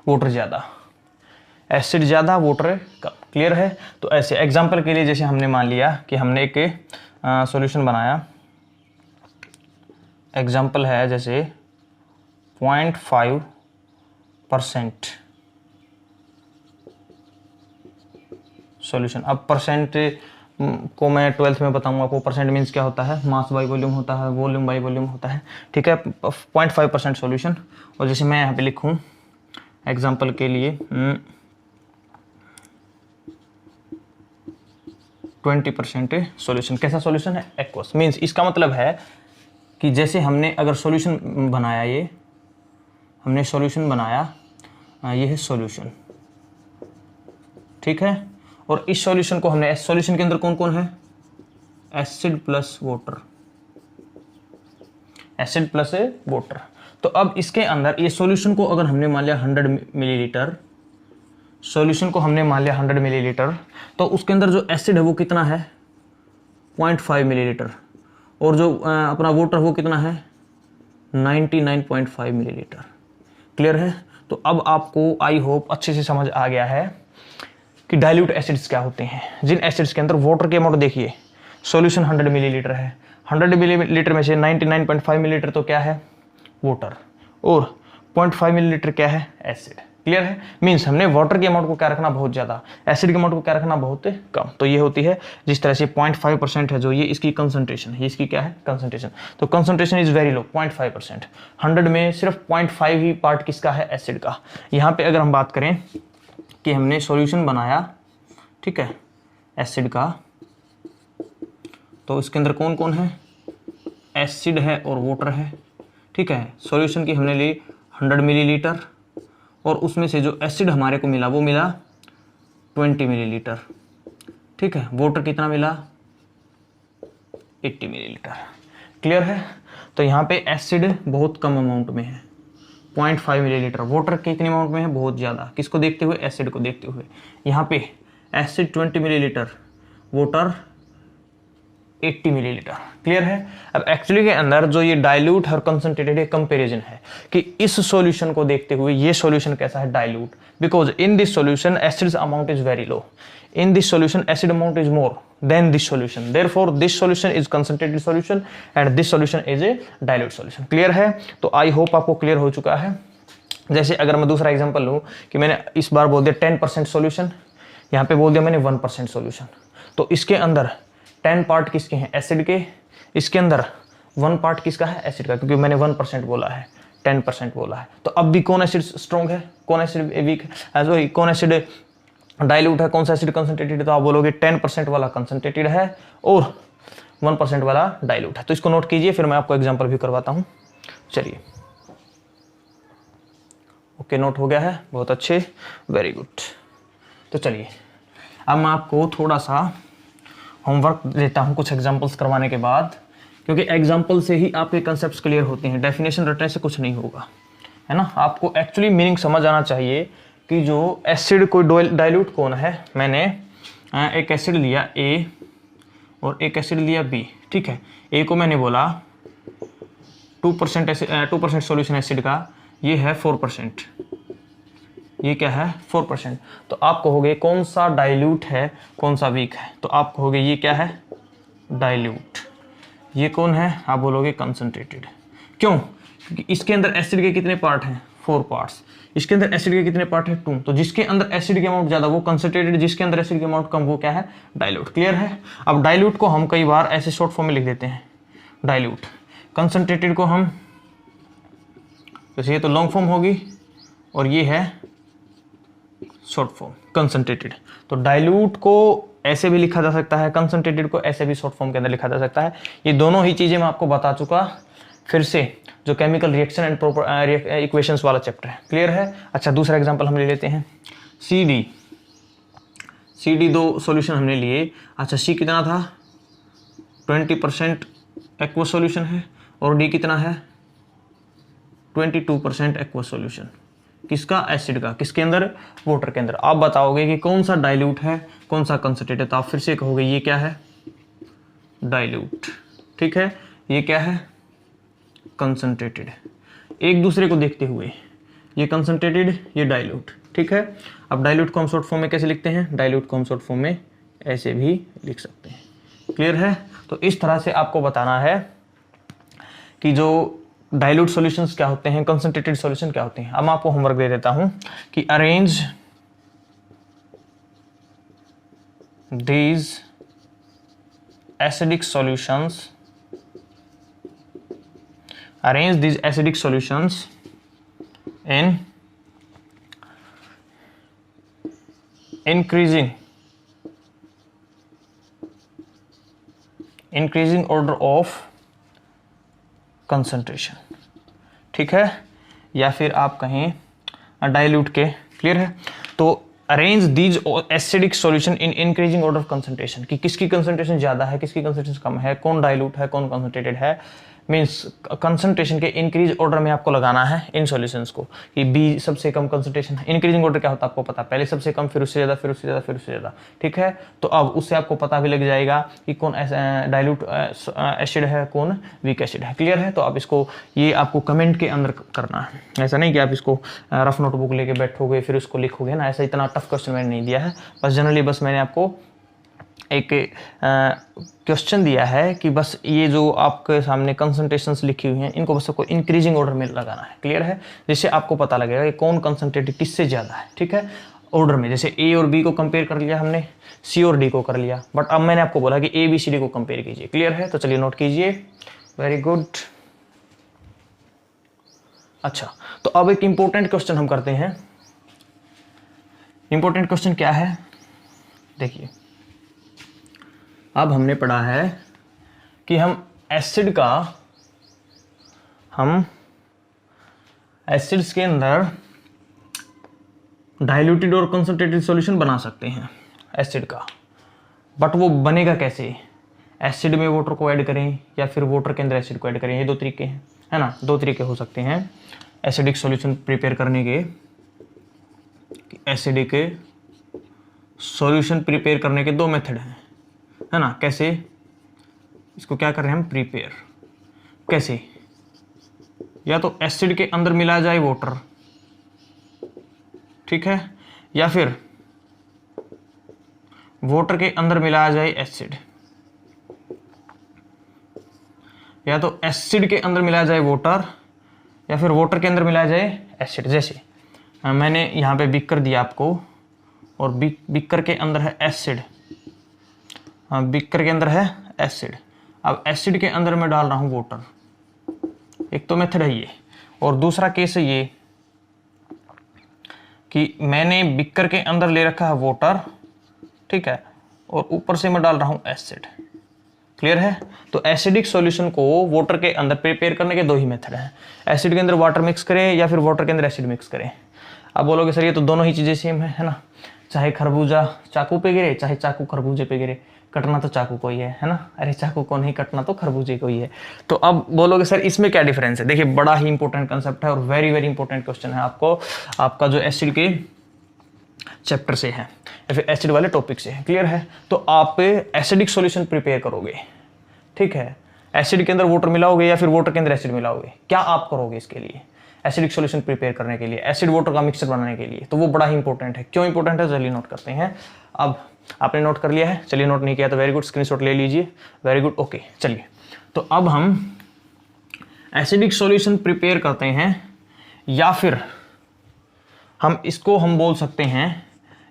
वाटर ज़्यादा, एसिड ज़्यादा वाटर कम। क्लियर है? तो ऐसे एग्जाम्पल के लिए जैसे हमने मान लिया कि हमने एक सॉल्यूशन बनाया, एग्जाम्पल है जैसे 0.5% सॉल्यूशन। अब परसेंट को मैं 12th में बताऊंगा आपको। परसेंट मीन्स क्या होता है? मास बाई वॉल्यूम होता है, वॉल्यूम बाई वॉल्यूम होता है, ठीक है। 0.5% सॉल्यूशन, और जैसे मैं यहाँ पे लिखूँ एग्जाम्पल के लिए 20% सॉल्यूशन। कैसा सॉल्यूशन है? एक्वस। मीन्स इसका मतलब है कि जैसे हमने अगर सॉल्यूशन बनाया, ये हमने सॉल्यूशन बनाया, ये है सॉल्यूशन, ठीक है। और इस सॉल्यूशन को हमने, सॉल्यूशन के अंदर कौन कौन है? Acid plus water, acid plus water. तो अब इसके अंदर ये सॉल्यूशन को अगर हमने मान लिया 100 मिलीलीटर, सॉल्यूशन को हमने मान लिया 100 मिलीलीटर, तो उसके अंदर जो एसिड है वो कितना है? 0.5 मिलीलीटर, और जो अपना वाटर वो कितना है? 99.5 मिलीलीटर। क्लियर है? तो अब आपको आई होप अच्छे से समझ आ गया है कि डाइल्यूट एसिड्स क्या होते हैं। जिन एसिड्स के अंदर वाटर की अमाउंट देखिए, सॉल्यूशन 100 मिलीलीटर है, 100 मिलीलीटर में से 99.5 मिलीलीटर तो क्या है? वाटर, और 0.5 मिलीलीटर क्या है? एसिड। क्लियर है? मीन्स हमने वाटर के अमाउंट को क्या रखना, बहुत ज़्यादा, एसिड के अमाउंट को क्या रखना, बहुत कम। तो ये होती है जिस तरह से 0.5% है जो ये इसकी कंसंट्रेशन है, इसकी क्या है, कंसंट्रेशन। तो कंसंट्रेशन इज वेरी लो, 0.5%। 100 में सिर्फ 0.5 ही पार्ट किसका है, एसिड का। यहाँ पे अगर हम बात करें कि हमने सॉल्यूशन बनाया, ठीक है, एसिड का, तो इसके अंदर कौन कौन है, एसिड है और वाटर है, ठीक है। सॉल्यूशन की हमने ली 100 मिलीलीटर और उसमें से जो एसिड हमारे को मिला वो मिला 20 मिलीलीटर, ठीक है। वाटर कितना मिला, 80 मिलीलीटर। क्लियर है? तो यहाँ पे एसिड बहुत कम अमाउंट में है, 0.5 मिलीलीटर। वाटर कितने अमाउंट में है, बहुत ज़्यादा, किसको देखते हुए, एसिड को देखते हुए। यहाँ पे acid 20 millilitre, water 80 millilitre. Clear है? अब एक्चुअली के अंदर जो ये डाइल्यूट और कंसंट्रेटेड है, कंपैरिजन है कि इस सॉल्यूशन को देखते हुए ये सॉल्यूशन कैसा है, dilute. Because in this solution acids amount is very low, in this solution acid amount is more than this solution, therefore this solution is concentrated solution and this solution is a dilute solution. Clear है? तो I hope आपको clear हो चुका है। जैसे अगर मैं दूसरा एग्जांपल लूँ कि मैंने इस बार बोल दिया 10% सॉल्यूशन, यहाँ पे बोल दिया मैंने 1% सॉल्यूशन, तो इसके अंदर 10 पार्ट किसके हैं, एसिड के, इसके अंदर 1 पार्ट किसका है, एसिड का, क्योंकि मैंने 1% बोला है, 10% बोला है। तो अब भी कौन एसिड स्ट्रॉन्ग है, कौन एसिड वीक है, सॉरी कौन एसिड डाइल्यूट है, कौन सा एसिड कंसंट्रेटेड है, तो आप बोलोगे 10% वाला कंसंट्रेटेड है और 1% वाला डाइल्यूट है। तो इसको नोट कीजिए, फिर मैं आपको एग्जाम्पल भी करवाता हूँ। चलिए, ओके, नोट हो गया है, बहुत अच्छे, वेरी गुड। तो चलिए अब मैं आपको थोड़ा सा होमवर्क देता हूँ कुछ एग्जांपल्स करवाने के बाद, क्योंकि एग्जांपल से ही आपके कंसेप्ट्स क्लियर होते हैं, डेफिनेशन रटने से कुछ नहीं होगा, है ना। आपको एक्चुअली मीनिंग समझ आना चाहिए कि जो एसिड कोई डाइल्यूट कौन है। मैंने एक एसिड लिया ए और एक एसिड लिया बी, ठीक है। ए को मैंने बोला 2% सॉल्यूशन एसिड का, ये है 4%, ये क्या है, 4%। तो आप कहोगे कौन सा डाइल्यूट है, कौन सा वीक है, तो आप कहोगे ये क्या है, डाइल्यूट। ये कौन है, आप बोलोगे कंसंट्रेटेड। क्यों? क्योंकि इसके अंदर एसिड के कितने पार्ट हैं, 4 पार्ट्स। इसके अंदर एसिड के कितने पार्ट हैं, 2। तो जिसके अंदर एसिड के अमाउंट ज़्यादा वो कंसंट्रेटेड, जिसके अंदर एसिड के अमाउंट कम वो क्या है, डाइल्यूट। क्लियर है? अब डाइल्यूट को हम कई बार ऐसे शॉर्ट फॉर्म में लिख देते हैं, डाइल्यूट। कंसंट्रेटेड को हम, जैसे ये तो लॉन्ग फॉर्म होगी और ये है शॉर्ट फॉर्म, कंसंट्रेटेड। तो डाइल्यूट को ऐसे भी लिखा जा सकता है, कंसंट्रेटेड को ऐसे भी शॉर्ट फॉर्म के अंदर लिखा जा सकता है। ये दोनों ही चीज़ें मैं आपको बता चुका फिर से, जो chemical reaction and proper equations वाला चैप्टर है। क्लियर है? अच्छा, दूसरा एग्जांपल हम ले लेते हैं, सी डी 2 सॉल्यूशन हमने लिए। अच्छा, सी कितना था, 20% एक्वा सॉल्यूशन है और डी कितना है, 22% एक्वा सॉल्यूशन। किसका, एसिड का, किसके अंदर, वाटर के अंदर। आप बताओगे कि कौन सा डाइल्यूट है, कौन सा कंसंट्रेटेड, तो आप फिर से कहोगे ये क्या है, डाइल्यूट, ठीक है। ये क्या है, कंसंट्रेटेड। एक दूसरे को देखते हुए, ये कंसंट्रेटेड, ये डाइल्यूट, ठीक है। अब डाइल्यूट को हम शॉर्ट फॉर्म में कैसे लिखते हैं, डाइल्यूट को हम शॉर्ट फॉर्म में ऐसे भी लिख सकते हैं। क्लियर है? तो इस तरह से आपको बताना है कि जो डाइल्यूट सॉल्यूशंस क्या होते हैं, कंसंट्रेटेड सॉल्यूशन क्या होते हैं। अब मैं आपको होमवर्क दे देता हूं कि arrange these acidic solutions, arrange these acidic solutions in increasing order of concentration, ठीक है, या फिर आप कहें डाइल्यूट के। क्लियर है? तो arrange these acidic solution in increasing order of concentration, कि किसकी कंसंट्रेशन ज़्यादा है, किसकी कंसंट्रेशन कम है, कौन डाइल्यूट है, कौन कंसंट्रेटेड है। मीन्स कंसंट्रेशन के इंक्रीज ऑर्डर में आपको लगाना है इन सॉल्यूशंस को, कि बी सबसे कम कंसंट्रेशन है। इंक्रीजिंग ऑर्डर क्या होता है आपको पता, पहले सबसे कम, फिर उससे ज़्यादा, फिर उससे ज़्यादा, फिर उससे ज़्यादा, ठीक है। तो अब उससे आपको पता भी लग जाएगा कि कौन डाइल्यूट एसिड है, कौन वीक एसिड है। क्लियर है? तो आप इसको, ये आपको कमेंट के अंदर करना है, ऐसा नहीं कि आप इसको रफ नोटबुक लेके बैठोगे फिर उसको लिखोगे ना, ऐसा इतना टफ क्वेश्चन मैंने नहीं दिया है। बस जनरली बस मैंने आपको एक क्वेश्चन दिया है कि बस ये जो आपके सामने कंसंट्रेशंस लिखी हुई हैं इनको बस आपको इंक्रीजिंग ऑर्डर में लगाना है, क्लियर है, जिससे आपको पता लगेगा कि कौन कंसंट्रेट किससे ज़्यादा है, ठीक है, ऑर्डर में। जैसे ए और बी को कंपेयर कर लिया हमने, सी और डी को कर लिया, बट अब मैंने आपको बोला कि ए बी सी डी को कंपेयर कीजिए, क्लियर है। तो चलिए नोट कीजिए, वेरी गुड। अच्छा, तो अब एक इंपॉर्टेंट क्वेश्चन हम करते हैं। इंपॉर्टेंट क्वेश्चन क्या है, देखिए, अब हमने पढ़ा है कि हम एसिड्स के अंदर डाइल्यूटेड और कंसंट्रेटेड सॉल्यूशन बना सकते हैं एसिड का, बट वो बनेगा कैसे, एसिड में वाटर को ऐड करें या फिर वाटर के अंदर एसिड को ऐड करें, ये दो तरीके हैं, है ना, दो तरीके हो सकते हैं एसिडिक सॉल्यूशन प्रिपेयर करने के। एसिडिक सॉल्यूशन प्रिपेयर करने के दो मेथड हैं, है ना, कैसे, इसको क्या कर रहे हैं हम, प्रिपेयर, कैसे, या तो एसिड के अंदर मिला जाए वाटर, ठीक है, या फिर वाटर के अंदर मिलाया जाए एसिड, या तो एसिड के अंदर मिलाया जाए वाटर या फिर वाटर के अंदर मिलाया जाए एसिड। जैसे मैंने यहाँ पे बीकर दिया आपको और बीकर के अंदर है एसिड, हाँ बीकर के अंदर है एसिड, अब एसिड के अंदर मैं डाल रहा हूँ वाटर, एक तो मेथड है ये, और दूसरा केस है ये कि मैंने बीकर के अंदर ले रखा है वाटर, ठीक है, और ऊपर से मैं डाल रहा हूँ एसिड, क्लियर है। तो एसिडिक सॉल्यूशन को वाटर के अंदर प्रिपेयर करने के दो ही मेथड हैं, एसिड के अंदर वाटर मिक्स करें या फिर वाटर के अंदर एसिड मिक्स करें। अब बोलोगे सर ये तो दोनों ही चीज़ें सेम है ना, चाहे खरबूजा चाकू पे गिरे चाहे चाकू खरबूजे पे गिरे, कटना तो चाकू को ही है ना, अरे चाकू को नहीं कटना तो खरबूजे को ही है। तो अब बोलोगे सर इसमें क्या डिफरेंस है, देखिए बड़ा ही इंपॉर्टेंट कंसेप्ट है और वेरी वेरी इंपॉर्टेंट क्वेश्चन है आपको, आपका जो एसिड के चैप्टर से है या फिर एसिड वाले टॉपिक से है, क्लियर है। तो आप एसिडिक सॉल्यूशन प्रिपेयर करोगे, ठीक है, एसिड के अंदर वाटर मिलाओगे या फिर वाटर के अंदर एसिड मिलाओगे, क्या आप करोगे इसके लिए, एसिडिक सॉल्यूशन प्रिपेयर करने के लिए, एसिड वाटर का मिक्सचर बनाने के लिए, तो वो बड़ा ही इंपॉर्टेंट है। क्यों इंपॉर्टेंट है, चलिए नोट करते हैं। अब आपने नोट कर लिया है, चलिए नोट नहीं किया तो वेरी गुड, स्क्रीनशॉट ले लीजिए, वेरी गुड, ओके। चलिए तो अब हम एसिडिक सॉल्यूशन प्रिपेयर करते हैं या फिर हम इसको हम बोल सकते हैं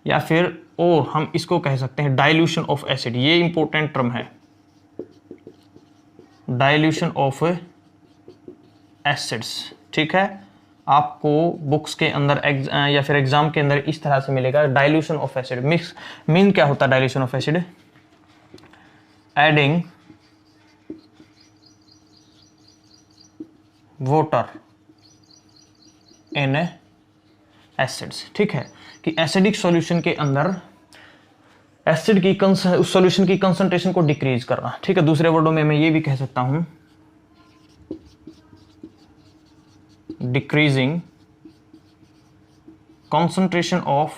या फिर और हम इसको कह सकते हैं डाइल्यूशन ऑफ एसिड, ये इंपॉर्टेंट टर्म है, डाइल्यूशन ऑफ एसिड्स, ठीक है। आपको बुक्स के अंदर या फिर एग्जाम के अंदर इस तरह से मिलेगा, dilution of acid mix mean क्या होता है, dilution of acid adding water in acids, ठीक है, कि एसिडिक सॉल्यूशन के अंदर एसिड की सॉल्यूशन की कंसंट्रेशन को डिक्रीज करना, ठीक है। दूसरे वर्डों में मैं ये भी कह सकता हूं decreasing concentration of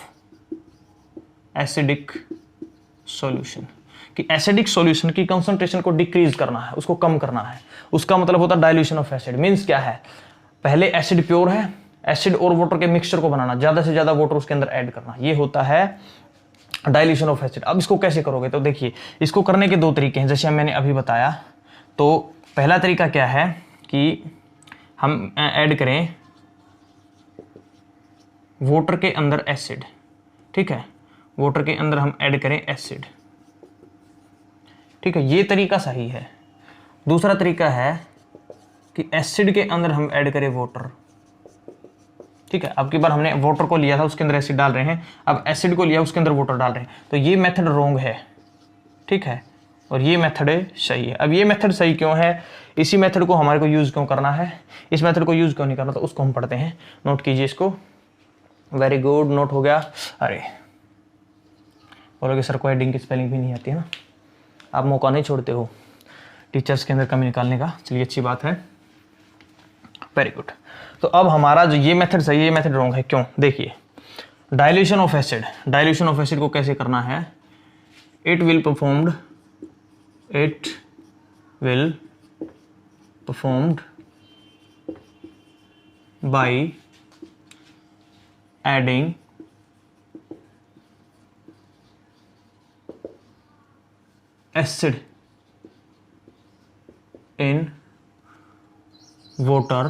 acidic solution, कि एसिडिक सॉल्यूशन की कंसंट्रेशन को डिक्रीज करना है, उसको कम करना है, उसका मतलब होता है डाइल्यूशन ऑफ एसिड। मींस क्या है, पहले एसिड प्योर है, एसिड और वाटर के मिक्सचर को बनाना, ज्यादा से ज्यादा वाटर उसके अंदर ऐड करना, ये होता है डाइल्यूशन ऑफ एसिड। अब इसको कैसे करोगे, तो देखिए इसको करने के दो तरीके हैं, जैसे मैंने अभी बताया। तो पहला तरीका क्या है कि हम ऐड करें वाटर के अंदर एसिड, ठीक है, वाटर के अंदर हम ऐड करें एसिड, ठीक है, ये तरीका सही है। दूसरा तरीका है कि एसिड के अंदर हम ऐड करें वाटर, ठीक है, अब की बार हमने वाटर को लिया था उसके अंदर एसिड डाल रहे हैं, अब एसिड को लिया उसके अंदर वाटर डाल रहे हैं, तो ये मेथड रॉन्ग है, ठीक है, और ये मेथड सही है। अब ये मेथड सही क्यों है, इसी मेथड को हमारे को यूज़ क्यों करना है, इस मेथड को यूज़ क्यों नहीं करना, तो उसको हम पढ़ते हैं। नोट कीजिए इसको, वेरी गुड, नोट हो गया। अरे बोलोगे सर को हेडिंग की स्पेलिंग भी नहीं आती है ना, आप मौका नहीं छोड़ते हो टीचर्स के अंदर कमी निकालने का, चलिए अच्छी बात है, वेरी गुड। तो अब हमारा जो ये मेथड सही है, ये मेथड रॉन्ग है, क्यों, देखिए dilution of acid, dilution of acid को कैसे करना है, it will performed by adding acid in water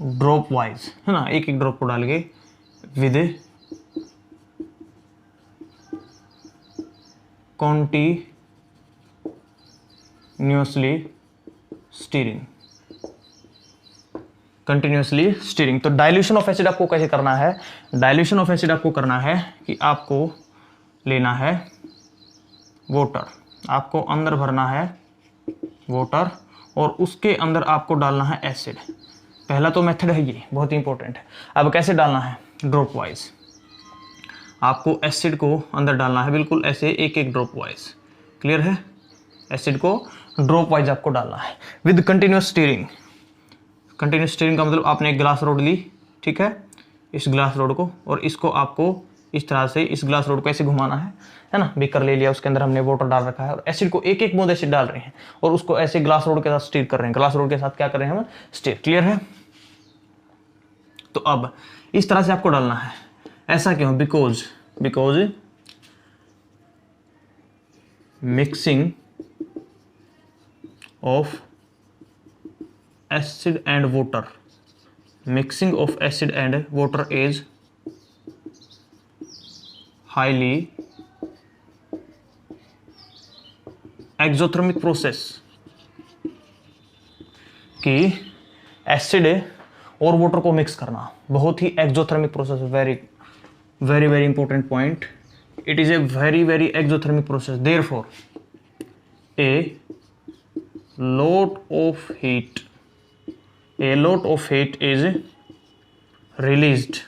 drop wise, है ना, एक एक ड्रॉप को डाल के with continuously steering, continuously steering. तो डाइल्यूशन ऑफ एसिड आपको कैसे करना है? डाइल्यूशन ऑफ एसिड आपको करना है कि आपको लेना है वाटर, आपको अंदर भरना है वाटर और उसके अंदर आपको डालना है एसिड। पहला तो मेथड है ये, बहुत ही इंपॉर्टेंट है। अब कैसे डालना है? ड्रॉप वाइज, आपको एसिड को अंदर डालना है, बिल्कुल ऐसे एक एक ड्रॉप वाइज। क्लियर है? एसिड को ड्रॉप वाइज आपको डालना है with continuous steering. Continuous steering का मतलब आपने एक ग्लास रोड ली, ठीक है, इस ग्लास रोड को, और इसको आपको इस तरह से इस ग्लास रोड को ऐसे घुमाना है ना। बीकर ले लिया, उसके अंदर हमने वाटर डाल रखा है और एसिड को एक एक बूंद एसिड डाल रहे हैं और उसको ऐसे ग्लास रोड के साथ स्टीर कर रहे हैं। ग्लास रोड के साथ क्या कर रहे हैं हम? स्टीर। क्लियर है? तो अब इस तरह से आपको डालना है। ऐसा क्यों? Because mixing of acid and water, mixing of acid and water is highly exothermic process, कि एसिड और वाटर को मिक्स करना बहुत ही exothermic process. Very very very important point, it is a very very exothermic process. Therefore a lot of heat is released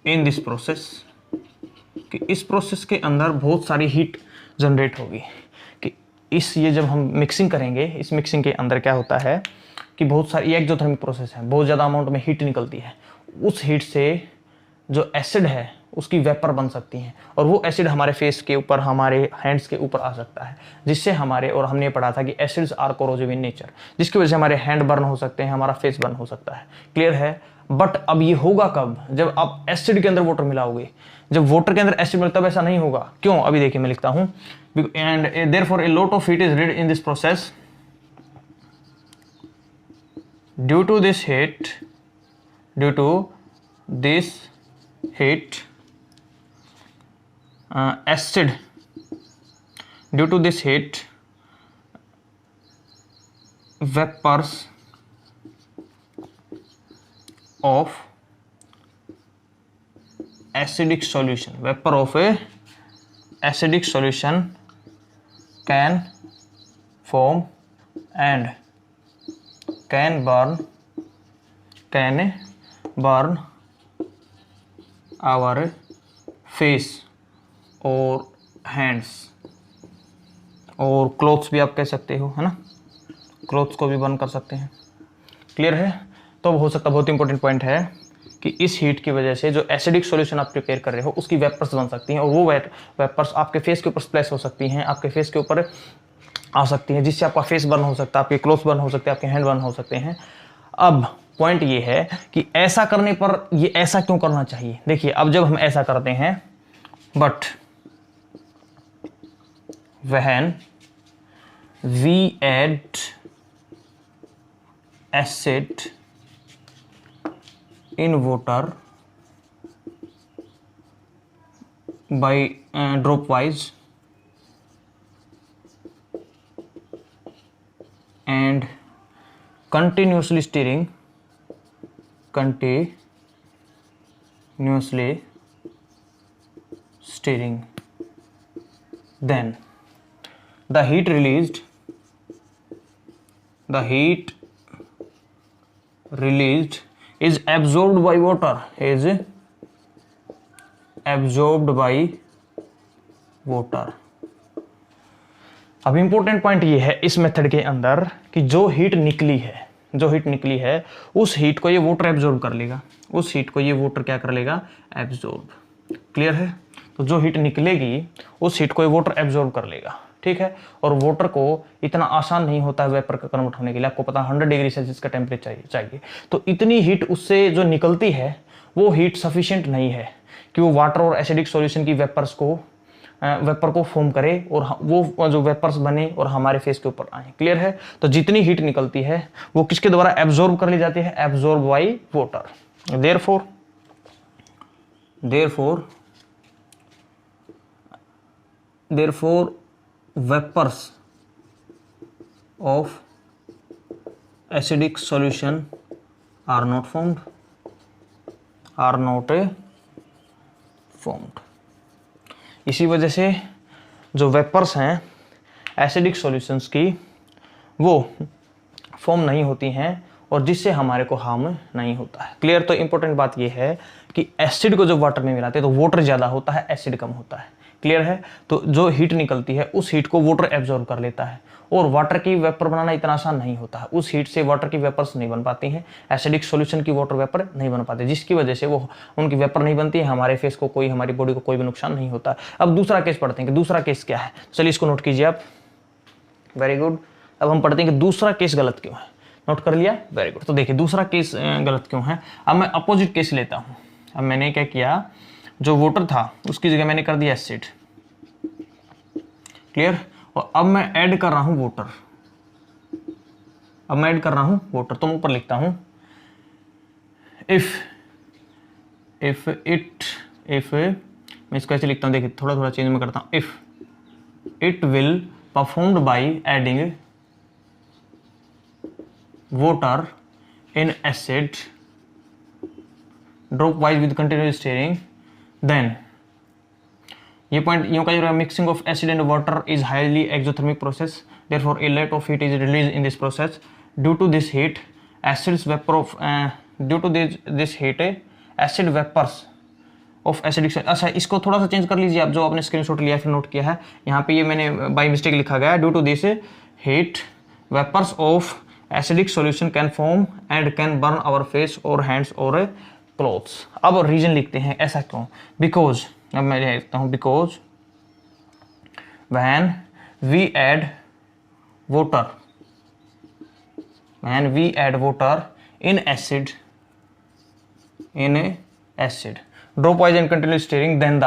in this process, कि इस process के अंदर बहुत सारी हीट जनरेट होगी। कि ये जब हम मिक्सिंग करेंगे, इस मिक्सिंग के अंदर क्या होता है कि बहुत सारी एक्सोथर्मिक प्रोसेस है, बहुत ज़्यादा अमाउंट में हीट निकलती है। उस हीट से जो एसिड है उसकी वेपर बन सकती हैं और वो एसिड हमारे फेस के ऊपर, हमारे हैंड्स के ऊपर आ सकता है, जिससे हमारे, और हमने पढ़ा था कि acids are corrosive in nature, जिसकी वजह से हमारे हैंड बर्न हो सकते हैं, हमारा फेस बर्न हो सकता है। क्लियर है? बट अब ये होगा कब? जब आप एसिड के अंदर वाटर मिलाओगे। जब वाटर के अंदर एसिड मिलता है तब ऐसा नहीं होगा। क्यों? अभी देखिए मैं लिखता हूं। And therefore a lot of heat is released in this process. Due to this heat, due to this heat, vapors of acidic solution, vapor of a acidic solution can form and can burn our face और hands और clothes भी आप कह सकते हो, है ना, clothes को भी बर्न कर सकते हैं। क्लियर है? तो हो सकता है, बहुत इंपॉर्टेंट पॉइंट है कि इस हीट की वजह से जो एसिडिक सॉल्यूशन आप प्रिपेयर कर रहे हो उसकी वेपर्स बन सकती हैं और वो वेपर्स आपके फेस के ऊपर स्प्लैश हो सकती हैं, आपके फेस के ऊपर आ सकती हैं, जिससे आपका फेस बर्न हो सकता है, आपके क्लोथ्स बर्न हो सकते हैं, आपके हैंड बर्न हो सकते हैं। अब पॉइंट ये है कि ऐसा करने पर ये ऐसा क्यों करना चाहिए? देखिए, अब जब हम ऐसा करते हैं, but when we add acid in water by drop wise and continuously stirring, then the heat released is absorbed by water, अब इंपॉर्टेंट पॉइंट ये है इस मेथड के अंदर कि जो हीट निकली है उस हीट को ये वाटर एब्जॉर्ब कर लेगा, उस हीट को ये वाटर क्या कर लेगा? एब्जॉर्ब। क्लियर है? तो जो हीट निकलेगी उस हीट को ये वाटर एब्जॉर्ब कर लेगा, ठीक है। और वाटर को इतना आसान नहीं होता है वेपर का कन्वर्ट होने के लिए, आपको पता 100 डिग्री सेल्सियस का टेम्परेचर चाहिए। तो इतनी हीट उससे जो निकलती है वो हीट सफिशिएंट नहीं है कि वो वाटर और एसिडिक सॉल्यूशन की वेपर को फॉर्म करे और वो जो वेपर्स बने और हमारे फेस के ऊपर आए। क्लियर है? तो जितनी हीट निकलती है वो किसके द्वारा एब्जॉर्ब कर ली जाती है? Absorb by water. therefore vapors of acidic solution are not formed। इसी वजह से जो वेपर्स हैं एसिडिक सॉल्यूशंस की वो फॉर्म नहीं होती हैं और जिससे हमारे को हार्म नहीं होता है। क्लियर? तो इंपॉर्टेंट बात ये है कि एसिड को जब वाटर में मिलाते हैं तो वाटर ज़्यादा होता है, एसिड कम होता है। क्लियर है? तो जो हीट निकलती है उस हीट को वाटर एब्जॉर्ब कर लेता है और वाटर की वेपर बनाना इतना आसान नहीं होता है। उस हीट से वाटर की वेपर्स नहीं बन पाती हैं, एसिडिक सॉल्यूशन की वाटर वेपर नहीं बन पाते, जिसकी वजह से वो उनकी वेपर नहीं बनती है, हमारे फेस को कोई, हमारी बॉडी को कोई भी नुकसान नहीं होता। अब दूसरा केस पढ़ते हैं कि दूसरा केस क्या है। चलिए इसको नोट कीजिए आप। Very good. अब हम पढ़ते हैं कि दूसरा केस गलत क्यों है। नोट कर लिया? Very good. तो देखिए दूसरा केस गलत क्यों है। अब मैं अपोजिट केस लेता हूँ। अब मैंने क्या किया, जो वाटर था उसकी जगह मैंने कर दिया एसिड। क्लियर? और अब मैं ऐड कर रहा हूं वाटर। तो मैं ऊपर लिखता हूं इफ मैं इसको ऐसे लिखता हूं, देखिए थोड़ा थोड़ा चेंज में करता हूं। If it will performed by adding water in acid drop wise with continuous stirring, then ये पॉइंट यूं का mixing of acid and water is highly exothermic process, therefore a lot of heat is release in this process. Due to this heat acid vapours of acidic. अच्छा, इसको थोड़ा सा change कर लीजिए आप, जो आपने स्क्रीनशॉट लिया फिर नोट किया है। यहाँ पे ये मैंने बाय मिस्टेक लिखा गया है, due to this heat vapours of acidic solution can form and can burn our face और हैंड्स और क्लोथ्स। अब रीजन लिखते हैं, ऐसा क्यों? बिकॉज, अब मैं लिखता हूं because when we add water in acid drop wise and continuous stirring, then the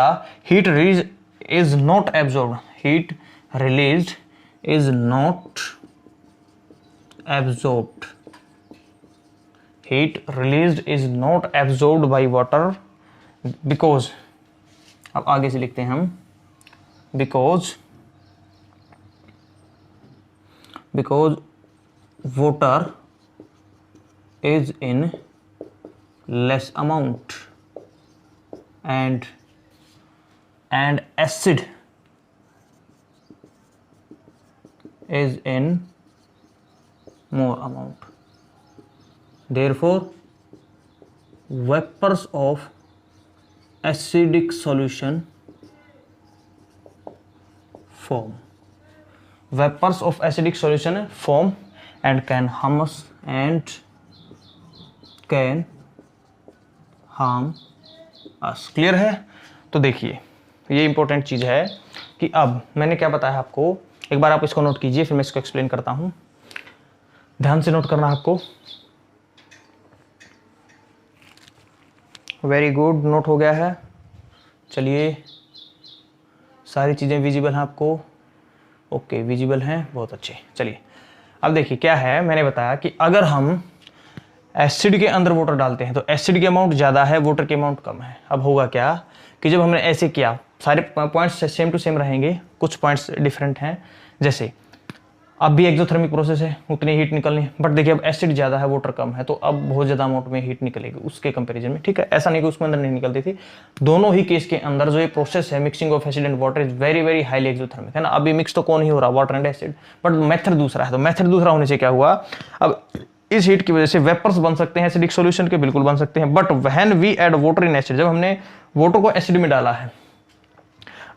heat release is not absorbed by water because, अब आगे से लिखते हैं हम, because water is in less amount and acid is in more amount, therefore vapors of acidic solution form and can harm us। Clear है? तो देखिए ये इंपॉर्टेंट चीज है कि अब मैंने क्या बताया आपको, एक बार आप इसको नोट कीजिए फिर मैं इसको एक्सप्लेन करता हूं। ध्यान से नोट करना आपको। वेरी गुड, नोट हो गया है। चलिए, सारी चीज़ें विजिबल हैं आपको? ओके, विजिबल हैं, बहुत अच्छे। चलिए अब देखिए क्या है, मैंने बताया कि अगर हम एसिड के अंदर वाटर डालते हैं तो एसिड की अमाउंट ज़्यादा है, वाटर की अमाउंट कम है। अब होगा क्या कि जब हमने ऐसे किया, सारे पॉइंट्स सेम टू सेम रहेंगे, कुछ पॉइंट्स डिफरेंट हैं। जैसे अब भी एक्सोथर्मिक प्रोसेस है, उतनी हीट निकलनी, बट देखिए अब एसिड ज़्यादा है, वाटर कम है, तो अब बहुत ज़्यादा अमाउंट में हीट निकलेगी उसके कंपैरिजन में। ठीक है, ऐसा नहीं कि उसके अंदर नहीं निकलती थी। दोनों ही केस के अंदर जो ये प्रोसेस है mixing of acid and water is very very highly exothermic, है ना। अभी मिक्स तो कौन ही हो रहा, water and acid, but method दूसरा है। तो मेथड दूसरा होने से क्या हुआ, अब इस हीट की वजह से वेपर्स बन सकते हैं एसिडिक सॉल्यूशन के, बिल्कुल बन सकते हैं। But when we add water in acid, जब हमने वाटर को एसिड में डाला है,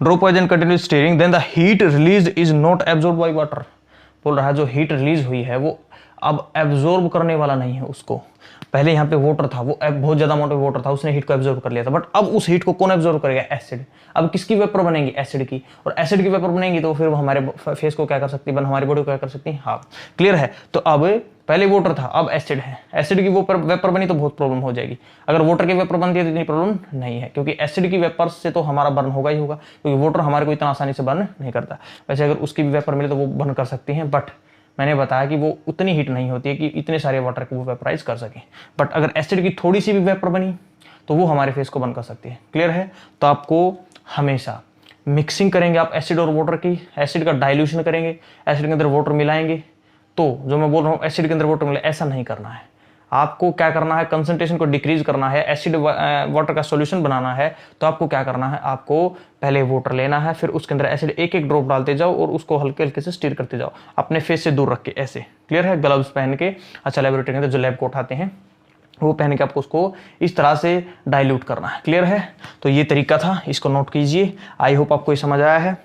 drop wise and continuous stirring, then the heat release is not absorb by water. बोल रहा है जो हीट रिलीज हुई है वो अब एब्जॉर्ब करने वाला नहीं है उसको। पहले यहाँ पे वाटर था, वो बहुत ज़्यादा अमाउंट में वाटर था, उसने हीट को एब्जॉर्ब कर लिया था, बट अब उस हीट को कौन एब्जॉर्ब करेगा? एसिड। अब किसकी वेपर बनेगी? एसिड की। और एसिड की वेपर बनेगी तो फिर वो हमारे फेस को क्या कर सकती है, हमारी बॉडी को क्या कर सकती है? हाँ, क्लियर है। तो अब पहले वाटर था, अब एसिड है, एसिड की वो वेपर बनी तो बहुत प्रॉब्लम हो जाएगी। अगर वाटर की वेपर बनती है तो इतनी प्रॉब्लम नहीं है, क्योंकि एसिड की वेपर से तो हमारा बर्न होगा ही होगा, क्योंकि वाटर हमारे को इतना आसानी से बर्न नहीं करता। वैसे अगर उसकी भी वेपर मिले तो वो बर्न कर सकती हैं, बट मैंने बताया कि वो उतनी हीट नहीं होती है कि इतने सारे वाटर को वो वेपराइज कर सकें। बट अगर एसिड की थोड़ी सी भी वेपर बनी तो वो हमारे फेस को बर्न कर सकती है। क्लियर है। तो आपको हमेशा मिक्सिंग करेंगे आप एसिड और वाटर की, एसिड का डाइल्यूशन करेंगे, एसिड के अंदर वाटर मिलाएंगे, तो जो मैं बोल रहा हूँ एसिड के अंदर वाटर मिले, ऐसा नहीं करना है। आपको क्या करना है? कंसंट्रेशन को डिक्रीज करना है, एसिड वाटर का सॉल्यूशन बनाना है। तो आपको क्या करना है? आपको पहले वाटर लेना है, फिर उसके अंदर एसिड एक एक ड्रॉप डालते जाओ और उसको हल्के हल्के से स्टीर करते जाओ, अपने फेस से दूर रख के, ऐसे। क्लियर है। ग्लव्स पहन के, अच्छा लेबोरेटरी के अंदर जो लैब कोट आते हैं वो पहन के आपको उसको इस तरह से डाइल्यूट करना है। क्लियर है। तो ये तरीका था, इसको नोट कीजिए। आई होप आपको ये समझ आया है।